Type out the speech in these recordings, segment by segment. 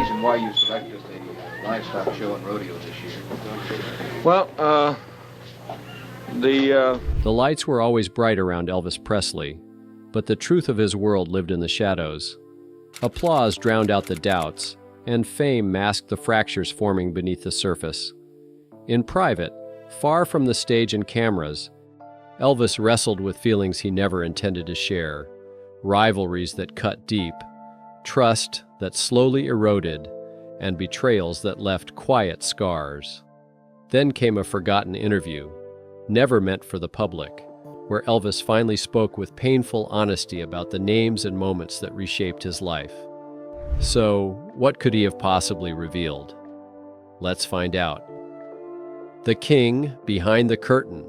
reason why you selected the livestock show and rodeo this year? Well, The lights were always bright around Elvis Presley, but the truth of his world lived in the shadows. Applause drowned out the doubts, and fame masked the fractures forming beneath the surface. In private, far from the stage and cameras, Elvis wrestled with feelings he never intended to share, rivalries that cut deep, trust that slowly eroded, and betrayals that left quiet scars. Then came a forgotten interview, never meant for the public, where Elvis finally spoke with painful honesty about the names and moments that reshaped his life. So, what could he have possibly revealed? Let's find out. The king behind the curtain.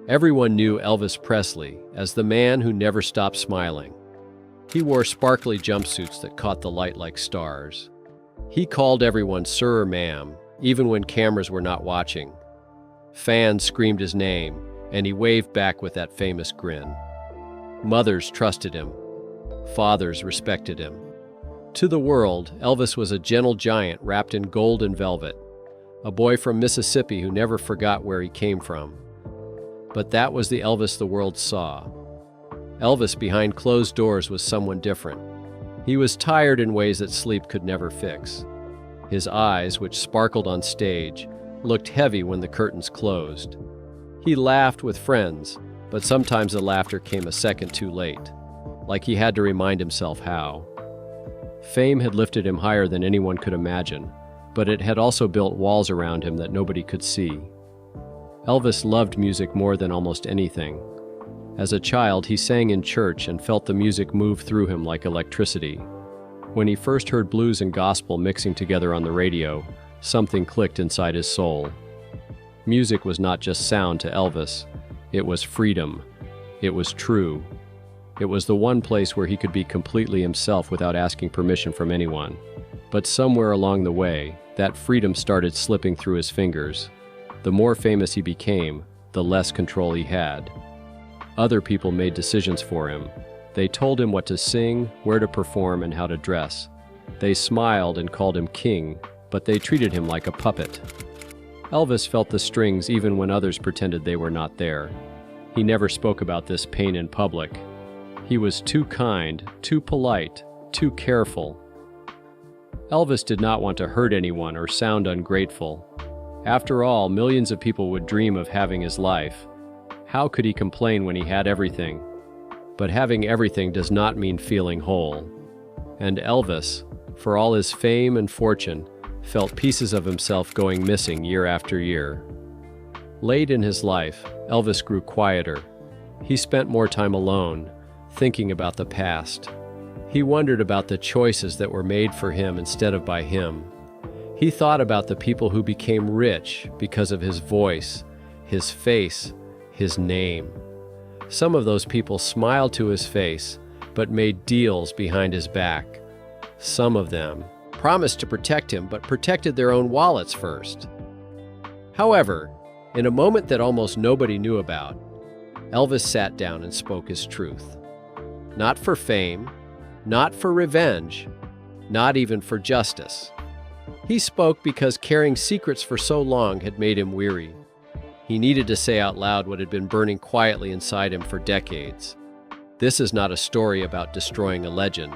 Everyone knew Elvis Presley as the man who never stopped smiling. He wore sparkly jumpsuits that caught the light like stars. He called everyone sir or ma'am, even when cameras were not watching. Fans screamed his name, and he waved back with that famous grin. Mothers trusted him. Fathers respected him. To the world, Elvis was a gentle giant wrapped in gold and velvet, a boy from Mississippi who never forgot where he came from. But that was the Elvis the world saw. Elvis behind closed doors was someone different. He was tired in ways that sleep could never fix. His eyes, which sparkled on stage, looked heavy when the curtains closed. He laughed with friends, but sometimes the laughter came a second too late, like he had to remind himself how. Fame had lifted him higher than anyone could imagine, but it had also built walls around him that nobody could see. Elvis loved music more than almost anything. As a child, he sang in church and felt the music move through him like electricity. When he first heard blues and gospel mixing together on the radio, something clicked inside his soul. Music was not just sound to Elvis. It was freedom. It was true. It was the one place where he could be completely himself without asking permission from anyone. But somewhere along the way, that freedom started slipping through his fingers. The more famous he became, the less control he had. Other people made decisions for him. They told him what to sing, where to perform, and how to dress. They smiled and called him king, but they treated him like a puppet. Elvis felt the strings even when others pretended they were not there. He never spoke about this pain in public. He was too kind, too polite, too careful. Elvis did not want to hurt anyone or sound ungrateful. After all, millions of people would dream of having his life. How could he complain when he had everything? But having everything does not mean feeling whole. And Elvis, for all his fame and fortune, felt pieces of himself going missing year after year. Late in his life, Elvis grew quieter. He spent more time alone, thinking about the past. He wondered about the choices that were made for him instead of by him. He thought about the people who became rich because of his voice, his face, his name. Some of those people smiled to his face, but made deals behind his back. Some of them promised to protect him, but protected their own wallets first. However, in a moment that almost nobody knew about, Elvis sat down and spoke his truth. Not for fame, not for revenge, not even for justice. He spoke because carrying secrets for so long had made him weary. He needed to say out loud what had been burning quietly inside him for decades. This is not a story about destroying a legend.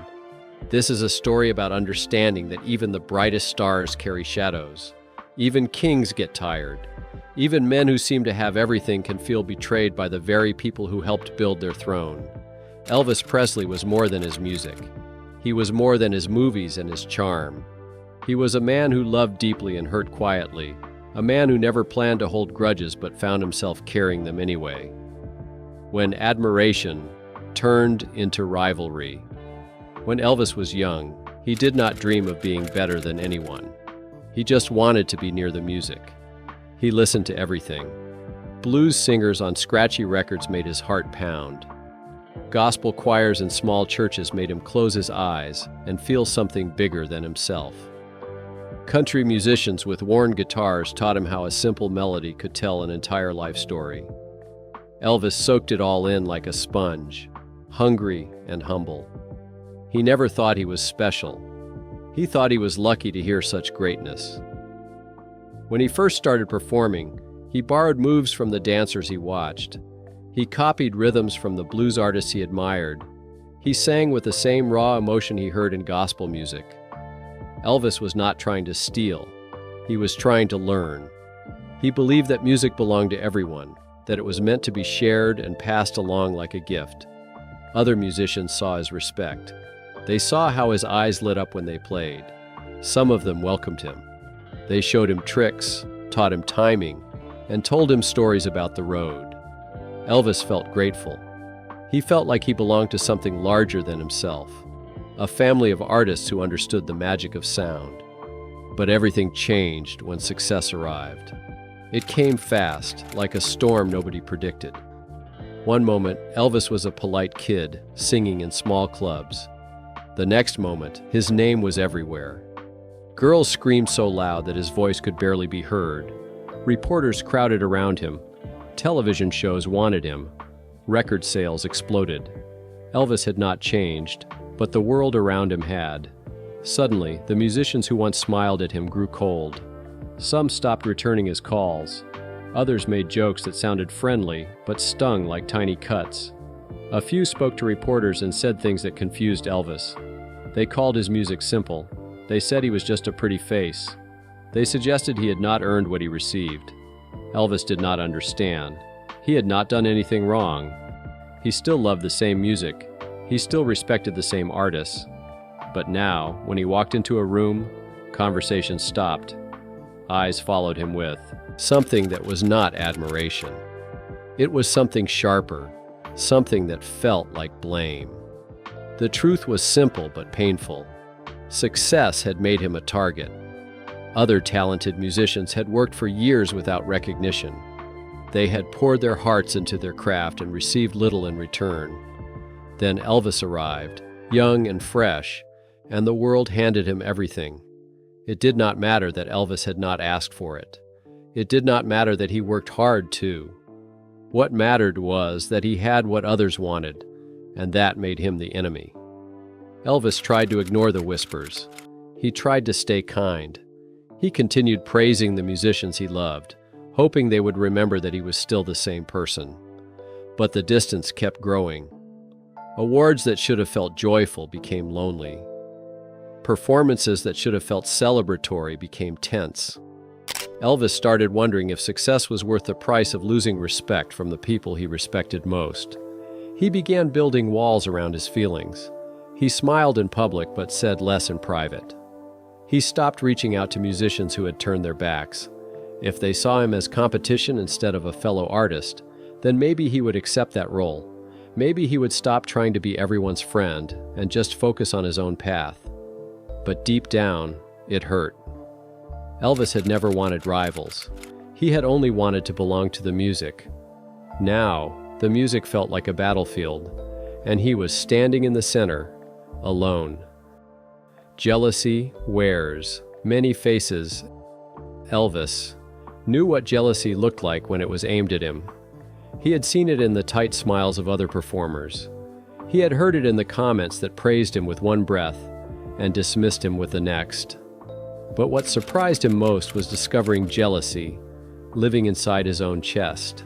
This is a story about understanding that even the brightest stars carry shadows. Even kings get tired. Even men who seem to have everything can feel betrayed by the very people who helped build their throne. Elvis Presley was more than his music. He was more than his movies and his charm. He was a man who loved deeply and hurt quietly, a man who never planned to hold grudges but found himself carrying them anyway. When admiration turned into rivalry. When Elvis was young, he did not dream of being better than anyone. He just wanted to be near the music. He listened to everything. Blues singers on scratchy records made his heart pound. Gospel choirs in small churches made him close his eyes and feel something bigger than himself. Country musicians with worn guitars taught him how a simple melody could tell an entire life story. Elvis soaked it all in like a sponge, hungry and humble. He never thought he was special. He thought he was lucky to hear such greatness. When he first started performing, he borrowed moves from the dancers he watched. He copied rhythms from the blues artists he admired. He sang with the same raw emotion he heard in gospel music. Elvis was not trying to steal. He was trying to learn. He believed that music belonged to everyone, that it was meant to be shared and passed along like a gift. Other musicians saw his respect. They saw how his eyes lit up when they played. Some of them welcomed him. They showed him tricks, taught him timing, and told him stories about the road. Elvis felt grateful. He felt like he belonged to something larger than himself, a family of artists who understood the magic of sound. But everything changed when success arrived. It came fast, like a storm nobody predicted. One moment, Elvis was a polite kid, singing in small clubs. The next moment, his name was everywhere. Girls screamed so loud that his voice could barely be heard. Reporters crowded around him. Television shows wanted him. Record sales exploded. Elvis had not changed, but the world around him had. Suddenly, the musicians who once smiled at him grew cold. Some stopped returning his calls. Others made jokes that sounded friendly, but stung like tiny cuts. A few spoke to reporters and said things that confused Elvis. They called his music simple. They said he was just a pretty face. They suggested he had not earned what he received. Elvis did not understand. He had not done anything wrong. He still loved the same music. He still respected the same artists. But now, when he walked into a room, conversation stopped. Eyes followed him with something that was not admiration. It was something sharper, something that felt like blame. The truth was simple but painful. Success had made him a target. Other talented musicians had worked for years without recognition. They had poured their hearts into their craft and received little in return. Then Elvis arrived, young and fresh, and the world handed him everything. It did not matter that Elvis had not asked for it. It did not matter that he worked hard, too. What mattered was that he had what others wanted, and that made him the enemy. Elvis tried to ignore the whispers. He tried to stay kind. He continued praising the musicians he loved, hoping they would remember that he was still the same person. But the distance kept growing. Awards that should have felt joyful became lonely. Performances that should have felt celebratory became tense. Elvis started wondering if success was worth the price of losing respect from the people he respected most. He began building walls around his feelings. He smiled in public but said less in private. He stopped reaching out to musicians who had turned their backs. If they saw him as competition instead of a fellow artist, then maybe he would accept that role. Maybe he would stop trying to be everyone's friend and just focus on his own path. But deep down, it hurt. Elvis had never wanted rivals. He had only wanted to belong to the music. Now, the music felt like a battlefield, and he was standing in the center, alone. Jealousy wears many faces. Elvis knew what jealousy looked like when it was aimed at him. He had seen it in the tight smiles of other performers. He had heard it in the comments that praised him with one breath and dismissed him with the next. But what surprised him most was discovering jealousy living inside his own chest,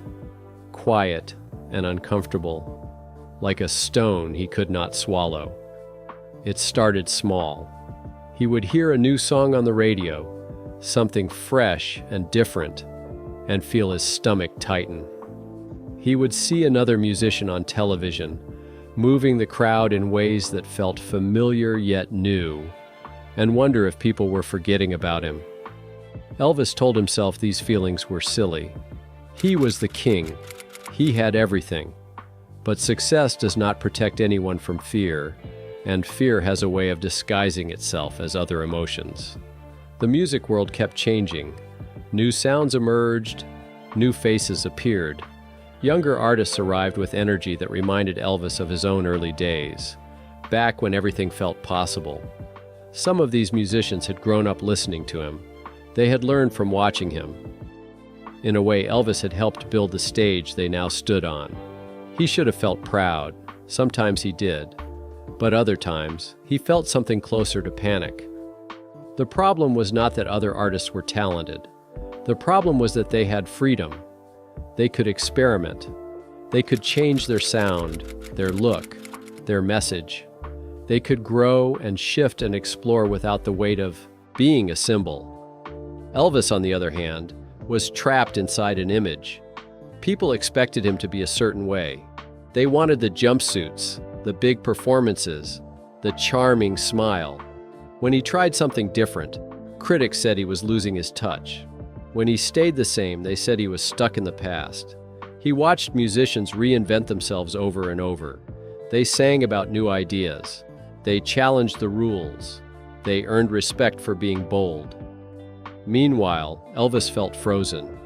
quiet and uncomfortable, like a stone he could not swallow. It started small. He would hear a new song on the radio, something fresh and different, and feel his stomach tighten. He would see another musician on television, moving the crowd in ways that felt familiar yet new, and wonder if people were forgetting about him. Elvis told himself these feelings were silly. He was the king. He had everything. But success does not protect anyone from fear, and fear has a way of disguising itself as other emotions. The music world kept changing. New sounds emerged, new faces appeared. Younger artists arrived with energy that reminded Elvis of his own early days, back when everything felt possible. Some of these musicians had grown up listening to him. They had learned from watching him. In a way, Elvis had helped build the stage they now stood on. He should have felt proud. Sometimes he did. But other times, he felt something closer to panic. The problem was not that other artists were talented. The problem was that they had freedom. They could experiment. They could change their sound, their look, their message. They could grow and shift and explore without the weight of being a symbol. Elvis, on the other hand, was trapped inside an image. People expected him to be a certain way. They wanted the jumpsuits, the big performances, the charming smile. When he tried something different, critics said he was losing his touch. When he stayed the same, they said he was stuck in the past. He watched musicians reinvent themselves over and over. They sang about new ideas. They challenged the rules. They earned respect for being bold. Meanwhile, Elvis felt frozen.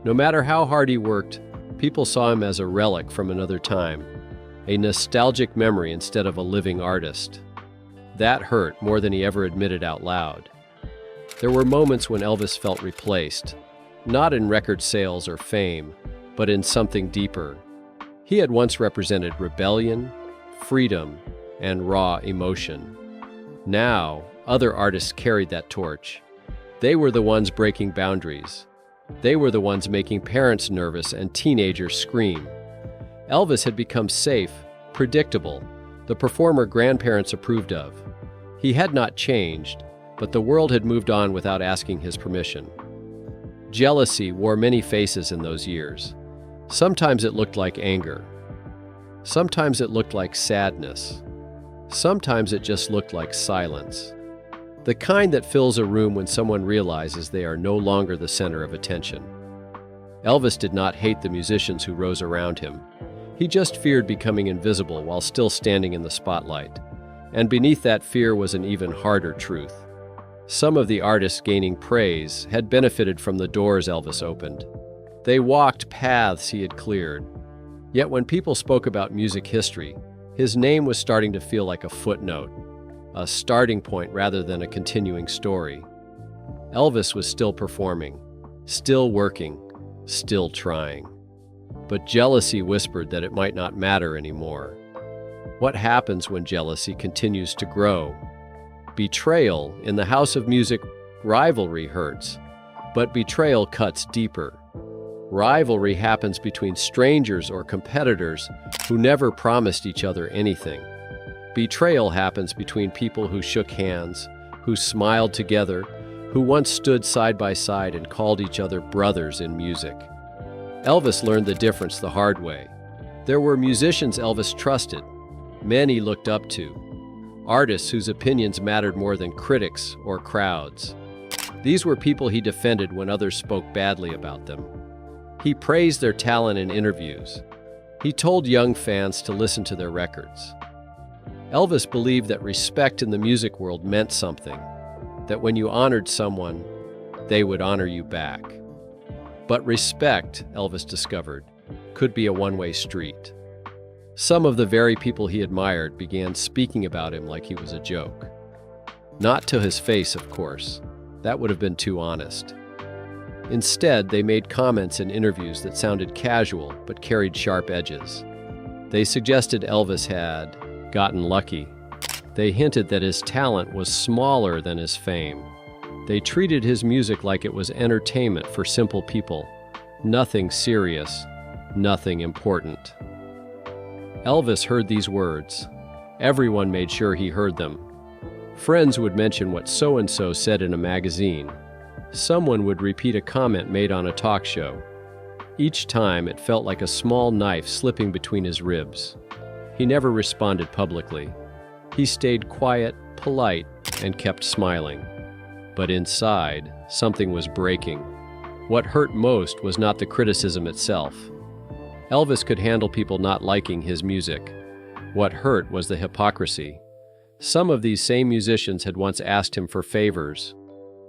No matter how hard he worked, people saw him as a relic from another time, a nostalgic memory instead of a living artist. That hurt more than he ever admitted out loud. There were moments when Elvis felt replaced, not in record sales or fame, but in something deeper. He had once represented rebellion, freedom, and raw emotion. Now, other artists carried that torch. They were the ones breaking boundaries. They were the ones making parents nervous and teenagers scream. Elvis had become safe, predictable, the performer grandparents approved of. He had not changed, but the world had moved on without asking his permission. Jealousy wore many faces in those years. Sometimes it looked like anger. Sometimes it looked like sadness. Sometimes it just looked like silence. The kind that fills a room when someone realizes they are no longer the center of attention. Elvis did not hate the musicians who rose around him. He just feared becoming invisible while still standing in the spotlight. And beneath that fear was an even harder truth. Some of the artists gaining praise had benefited from the doors Elvis opened. They walked paths he had cleared. Yet when people spoke about music history, his name was starting to feel like a footnote, a starting point rather than a continuing story. Elvis was still performing, still working, still trying. But jealousy whispered that it might not matter anymore. What happens when jealousy continues to grow? Betrayal in the house of music, rivalry hurts, but betrayal cuts deeper. Rivalry happens between strangers or competitors who never promised each other anything. Betrayal happens between people who shook hands, who smiled together, who once stood side by side and called each other brothers in music. Elvis learned the difference the hard way. There were musicians Elvis trusted, men he looked up to, artists whose opinions mattered more than critics or crowds. These were people he defended when others spoke badly about them. He praised their talent in interviews. He told young fans to listen to their records. Elvis believed that respect in the music world meant something, that when you honored someone, they would honor you back. But respect, Elvis discovered, could be a one-way street. Some of the very people he admired began speaking about him like he was a joke. Not to his face, of course. That would have been too honest. Instead, they made comments in interviews that sounded casual but carried sharp edges. They suggested Elvis had gotten lucky. They hinted that his talent was smaller than his fame. They treated his music like it was entertainment for simple people. Nothing serious, nothing important. Elvis heard these words. Everyone made sure he heard them. Friends would mention what so-and-so said in a magazine. Someone would repeat a comment made on a talk show. Each time, it felt like a small knife slipping between his ribs. He never responded publicly. He stayed quiet, polite, and kept smiling. But inside, something was breaking. What hurt most was not the criticism itself. Elvis could handle people not liking his music. What hurt was the hypocrisy. Some of these same musicians had once asked him for favors.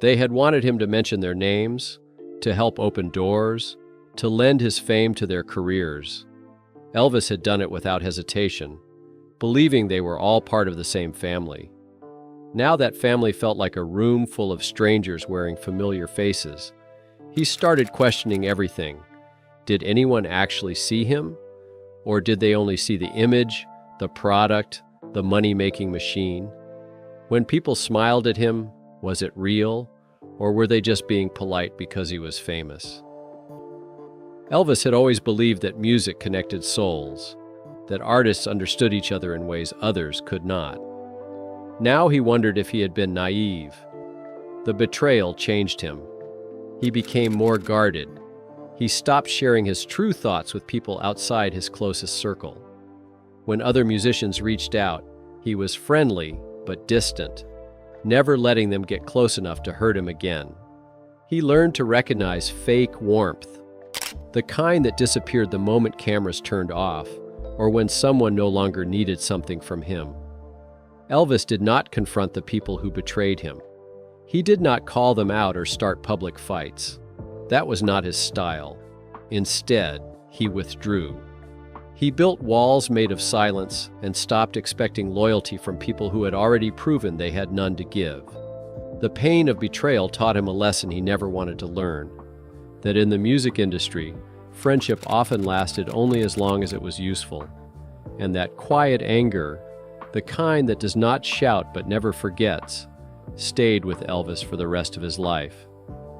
They had wanted him to mention their names, to help open doors, to lend his fame to their careers. Elvis had done it without hesitation, believing they were all part of the same family. Now that family felt like a room full of strangers wearing familiar faces. He started questioning everything. Did anyone actually see him? Or did they only see the image, the product, the money-making machine? When people smiled at him, Was it real, or were they just being polite because he was famous? Elvis had always believed that music connected souls, that artists understood each other in ways others could not. Now he wondered if he had been naive. The betrayal changed him. He became more guarded. He stopped sharing his true thoughts with people outside his closest circle. When other musicians reached out, he was friendly but distant, never letting them get close enough to hurt him again. He learned to recognize fake warmth, the kind that disappeared the moment cameras turned off or when someone no longer needed something from him. Elvis did not confront the people who betrayed him. He did not call them out or start public fights. That was not his style. Instead, he withdrew. He built walls made of silence and stopped expecting loyalty from people who had already proven they had none to give. The pain of betrayal taught him a lesson he never wanted to learn, that in the music industry, friendship often lasted only as long as it was useful, and that quiet anger, the kind that does not shout but never forgets, stayed with Elvis for the rest of his life.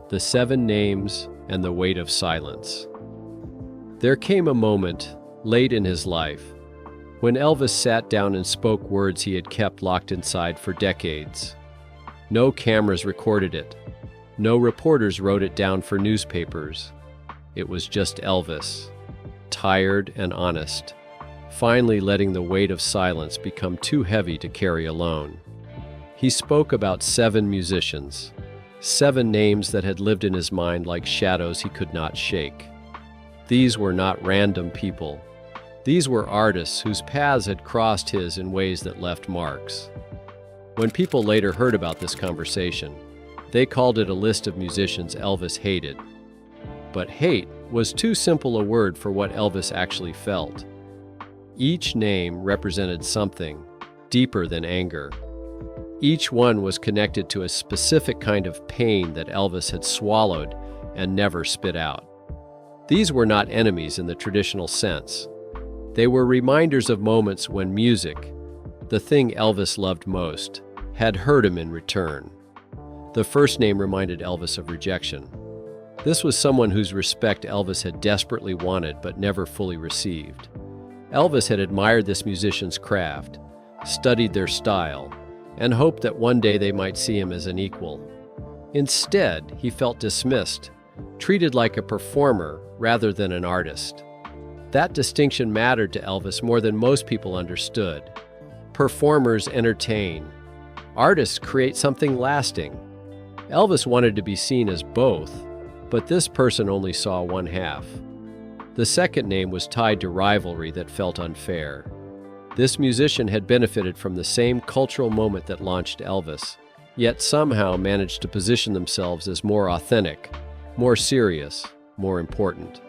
The 7 names and the weight of silence. There came a moment, late in his life, when Elvis sat down and spoke words he had kept locked inside for decades. No cameras recorded it. No reporters wrote it down for newspapers. It was just Elvis, tired and honest, finally letting the weight of silence become too heavy to carry alone. He spoke about 7 musicians, 7 names that had lived in his mind like shadows he could not shake. These were not random people. These were artists whose paths had crossed his in ways that left marks. When people later heard about this conversation, they called it a list of musicians Elvis hated. But hate was too simple a word for what Elvis actually felt. Each name represented something deeper than anger. Each one was connected to a specific kind of pain that Elvis had swallowed and never spit out. These were not enemies in the traditional sense. They were reminders of moments when music, the thing Elvis loved most, had hurt him in return. The first name reminded Elvis of rejection. This was someone whose respect Elvis had desperately wanted but never fully received. Elvis had admired this musician's craft, studied their style, and hoped that one day they might see him as an equal. Instead, he felt dismissed, treated like a performer rather than an artist. That distinction mattered to Elvis more than most people understood. Performers entertain. Artists create something lasting. Elvis wanted to be seen as both, but this person only saw one half. The second name was tied to rivalry that felt unfair. This musician had benefited from the same cultural moment that launched Elvis, yet somehow managed to position themselves as more authentic, more serious, more important.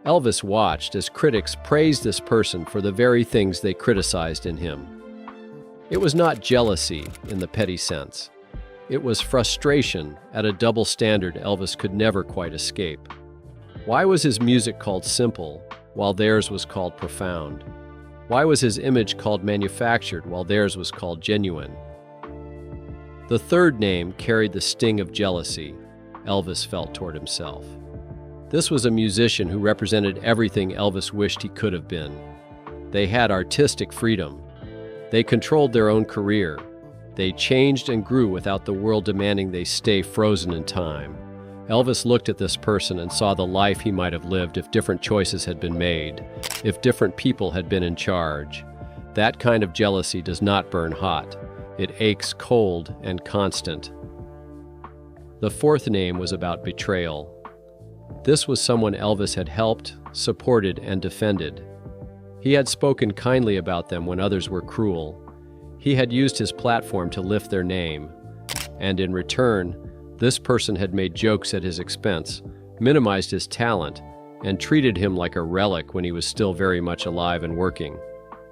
Elvis watched as critics praised this person for the very things they criticized in him. It was not jealousy in the petty sense. It was frustration at a double standard Elvis could never quite escape. Why was his music called simple, while theirs was called profound? Why was his image called manufactured, while theirs was called genuine? The third name carried the sting of jealousy Elvis felt toward himself. This was a musician who represented everything Elvis wished he could have been. They had artistic freedom. They controlled their own career. They changed and grew without the world demanding they stay frozen in time. Elvis looked at this person and saw the life he might have lived if different choices had been made, if different people had been in charge. That kind of jealousy does not burn hot. It aches cold and constant. The fourth name was about betrayal. This was someone Elvis had helped, supported, and defended. He had spoken kindly about them when others were cruel. He had used his platform to lift their name, and in return, this person had made jokes at his expense, minimized his talent, and treated him like a relic when he was still very much alive and working.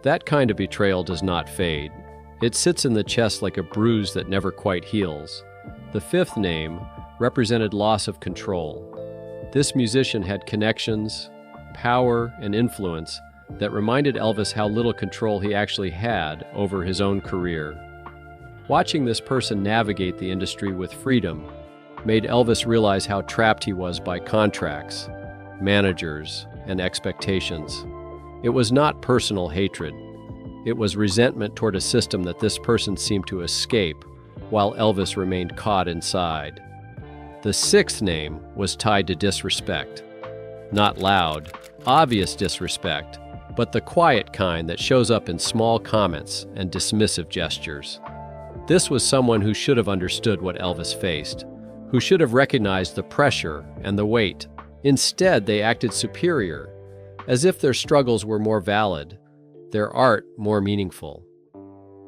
That kind of betrayal does not fade. It sits in the chest like a bruise that never quite heals. The fifth name represented loss of control. This musician had connections, power, and influence that reminded Elvis how little control he actually had over his own career. Watching this person navigate the industry with freedom made Elvis realize how trapped he was by contracts, managers, and expectations. It was not personal hatred. It was resentment toward a system that this person seemed to escape, while Elvis remained caught inside. The sixth name was tied to disrespect. Not loud, obvious disrespect, but the quiet kind that shows up in small comments and dismissive gestures. This was someone who should have understood what Elvis faced, who should have recognized the pressure and the weight. Instead, they acted superior, as if their struggles were more valid, their art more meaningful.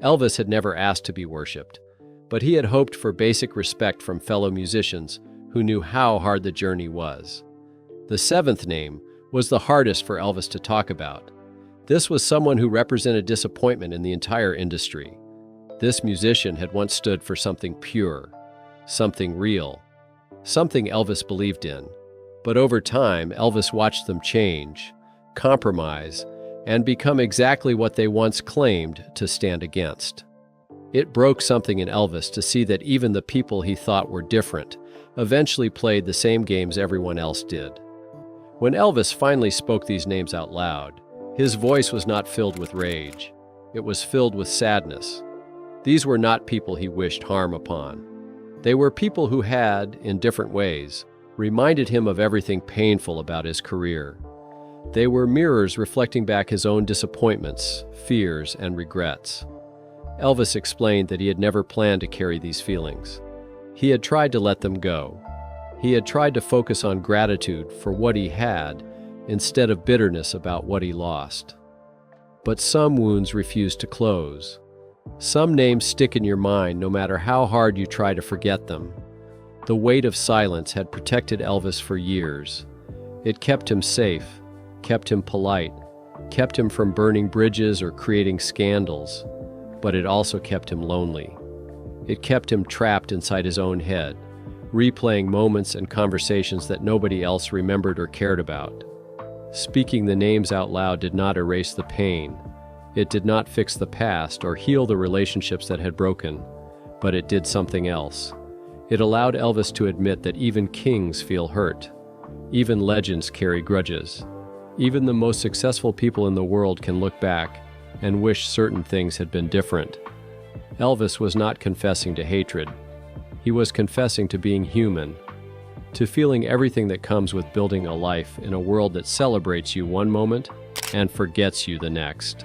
Elvis had never asked to be worshipped, but he had hoped for basic respect from fellow musicians who knew how hard the journey was. The seventh name was the hardest for Elvis to talk about. This was someone who represented disappointment in the entire industry. This musician had once stood for something pure, something real, something Elvis believed in. But over time, Elvis watched them change, compromise, and become exactly what they once claimed to stand against. It broke something in Elvis to see that even the people he thought were different eventually played the same games everyone else did. When Elvis finally spoke these names out loud, his voice was not filled with rage. It was filled with sadness. These were not people he wished harm upon. They were people who had, in different ways, reminded him of everything painful about his career. They were mirrors reflecting back his own disappointments, fears, and regrets. Elvis explained that he had never planned to carry these feelings. He had tried to let them go. He had tried to focus on gratitude for what he had instead of bitterness about what he lost. But some wounds refuse to close. Some names stick in your mind no matter how hard you try to forget them. The weight of silence had protected Elvis for years. It kept him safe, kept him polite, kept him from burning bridges or creating scandals, but it also kept him lonely. It kept him trapped inside his own head, replaying moments and conversations that nobody else remembered or cared about. Speaking the names out loud did not erase the pain. It did not fix the past or heal the relationships that had broken, but it did something else. It allowed Elvis to admit that even kings feel hurt. Even legends carry grudges. Even the most successful people in the world can look back and wish certain things had been different. Elvis was not confessing to hatred. He was confessing to being human, to feeling everything that comes with building a life in a world that celebrates you one moment and forgets you the next.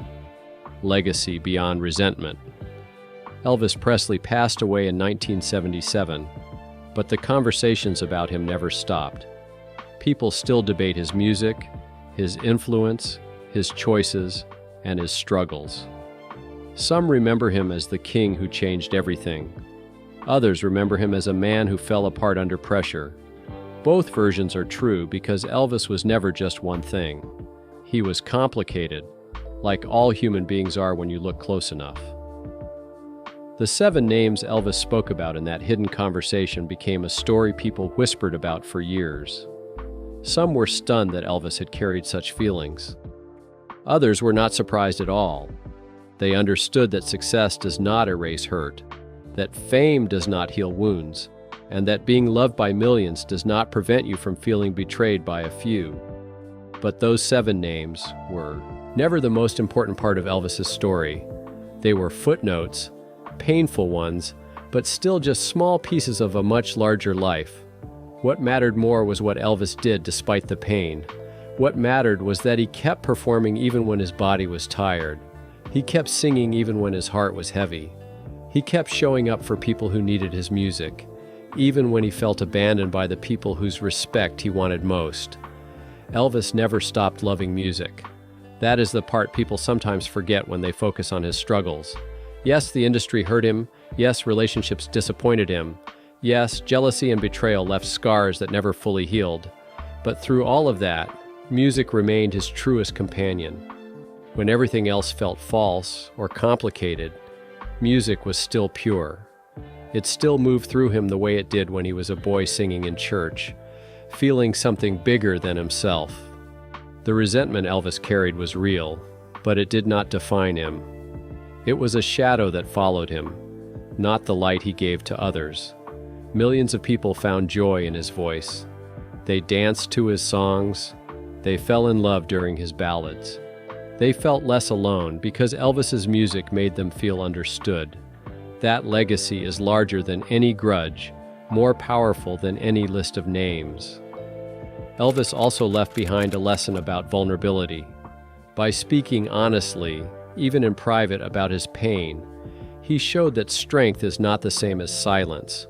Legacy beyond resentment. Elvis Presley passed away in 1977, but the conversations about him never stopped. People still debate his music, his influence, his choices, and his struggles. Some remember him as the king who changed everything. Others remember him as a man who fell apart under pressure. Both versions are true because Elvis was never just one thing. He was complicated, like all human beings are when you look close enough. The 7 names Elvis spoke about in that hidden conversation became a story people whispered about for years. Some were stunned that Elvis had carried such feelings. Others were not surprised at all. They understood that success does not erase hurt, that fame does not heal wounds, and that being loved by millions does not prevent you from feeling betrayed by a few. But those 7 names were never the most important part of Elvis's story. They were footnotes, painful ones, but still just small pieces of a much larger life. What mattered more was what Elvis did despite the pain. What mattered was that he kept performing even when his body was tired. He kept singing even when his heart was heavy. He kept showing up for people who needed his music, even when he felt abandoned by the people whose respect he wanted most. Elvis never stopped loving music. That is the part people sometimes forget when they focus on his struggles. Yes, the industry hurt him. Yes, relationships disappointed him. Yes, jealousy and betrayal left scars that never fully healed. But through all of that, music remained his truest companion. When everything else felt false or complicated, music was still pure. It still moved through him the way it did when he was a boy singing in church, feeling something bigger than himself. The resentment Elvis carried was real, but it did not define him. It was a shadow that followed him, not the light he gave to others. Millions of people found joy in his voice. They danced to his songs. They fell in love during his ballads. They felt less alone because Elvis's music made them feel understood. That legacy is larger than any grudge, more powerful than any list of names. Elvis also left behind a lesson about vulnerability. By speaking honestly, even in private, about his pain, he showed that strength is not the same as silence.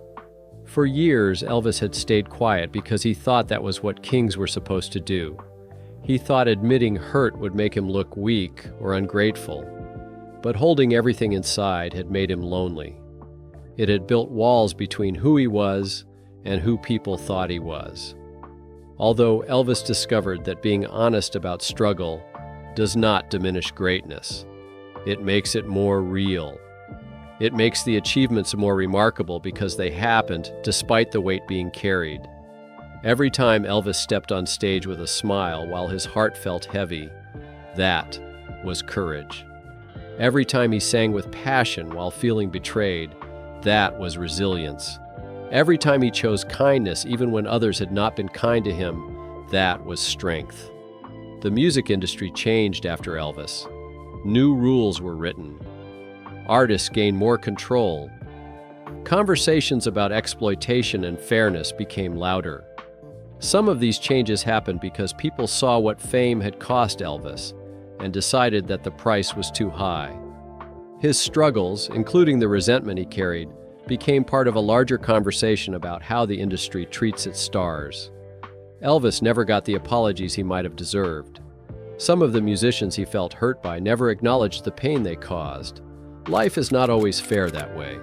For years, Elvis had stayed quiet because he thought that was what kings were supposed to do. He thought admitting hurt would make him look weak or ungrateful. But holding everything inside had made him lonely. It had built walls between who he was and who people thought he was. Although Elvis discovered that being honest about struggle does not diminish greatness, it makes it more real. It makes the achievements more remarkable because they happened despite the weight being carried. Every time Elvis stepped on stage with a smile while his heart felt heavy, that was courage. Every time he sang with passion while feeling betrayed, that was resilience. Every time he chose kindness even when others had not been kind to him, that was strength. The music industry changed after Elvis. New rules were written. Artists gained more control. Conversations about exploitation and fairness became louder. Some of these changes happened because people saw what fame had cost Elvis and decided that the price was too high. His struggles, including the resentment he carried, became part of a larger conversation about how the industry treats its stars. Elvis never got the apologies he might have deserved. Some of the musicians he felt hurt by never acknowledged the pain they caused. Life is not always fair that way.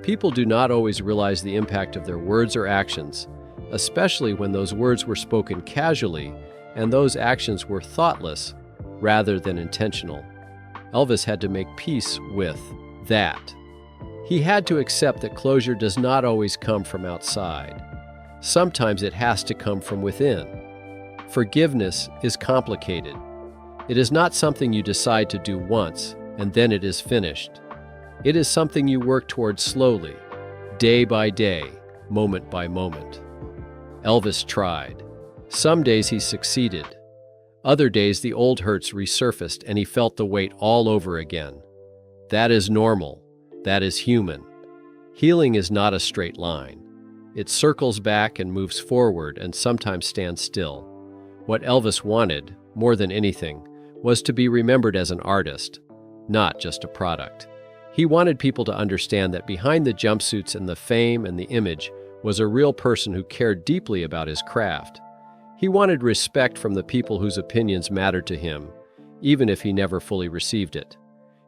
People do not always realize the impact of their words or actions, especially when those words were spoken casually and those actions were thoughtless rather than intentional. Elvis had to make peace with that. He had to accept that closure does not always come from outside. Sometimes it has to come from within. Forgiveness is complicated. It is not something you decide to do once and then it is finished. It is something you work towards slowly, day by day, moment by moment. Elvis tried. Some days he succeeded. Other days the old hurts resurfaced and he felt the weight all over again. That is normal. That is human. Healing is not a straight line. It circles back and moves forward and sometimes stands still. What Elvis wanted, more than anything, was to be remembered as an artist, not just a product. He wanted people to understand that behind the jumpsuits and the fame and the image was a real person who cared deeply about his craft. He wanted respect from the people whose opinions mattered to him, even if he never fully received it.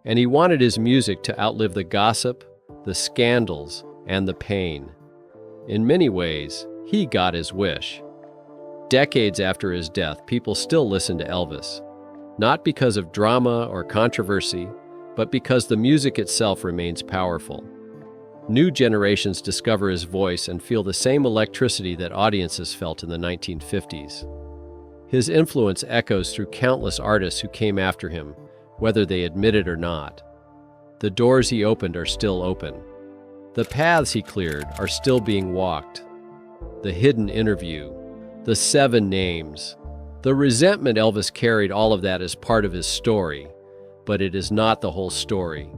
And he wanted his music to outlive the gossip, the scandals, and the pain. In many ways, he got his wish. Decades after his death, people still listen to Elvis, not because of drama or controversy, but because the music itself remains powerful. New generations discover his voice and feel the same electricity that audiences felt in the 1950s. His influence echoes through countless artists who came after him, whether they admit it or not. The doors he opened are still open. The paths he cleared are still being walked. The hidden interview, the 7 names. The resentment Elvis carried, all of that is part of his story, but it is not the whole story.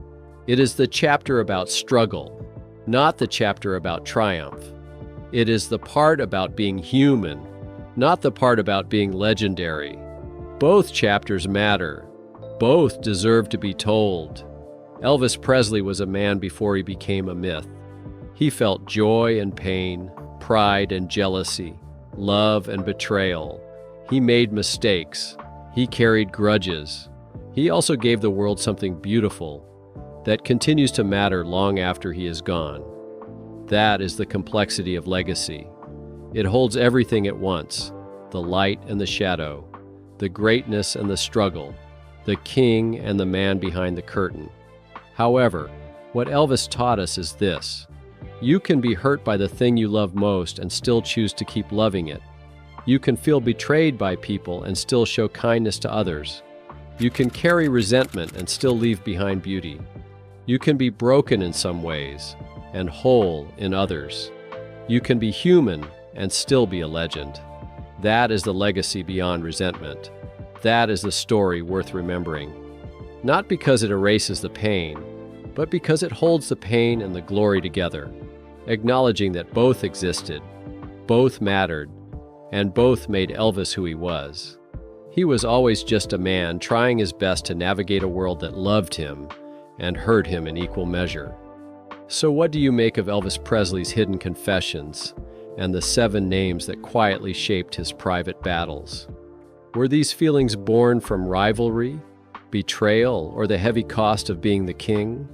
It is the chapter about struggle, not the chapter about triumph. It is the part about being human, not the part about being legendary. Both chapters matter. Both deserve to be told. Elvis Presley was a man before he became a myth. He felt joy and pain, pride and jealousy, love and betrayal. He made mistakes. He carried grudges. He also gave the world something beautiful that continues to matter long after he is gone. That is the complexity of legacy. It holds everything at once, the light and the shadow, the greatness and the struggle, the king and the man behind the curtain. However, what Elvis taught us is this: you can be hurt by the thing you love most and still choose to keep loving it. You can feel betrayed by people and still show kindness to others. You can carry resentment and still leave behind beauty. You can be broken in some ways and whole in others. You can be human and still be a legend. That is the legacy beyond resentment. That is the story worth remembering. Not because it erases the pain, but because it holds the pain and the glory together, acknowledging that both existed, both mattered, and both made Elvis who he was. He was always just a man trying his best to navigate a world that loved him and hurt him in equal measure. So what do you make of Elvis Presley's hidden confessions and the 7 names that quietly shaped his private battles? Were these feelings born from rivalry, betrayal, or the heavy cost of being the king?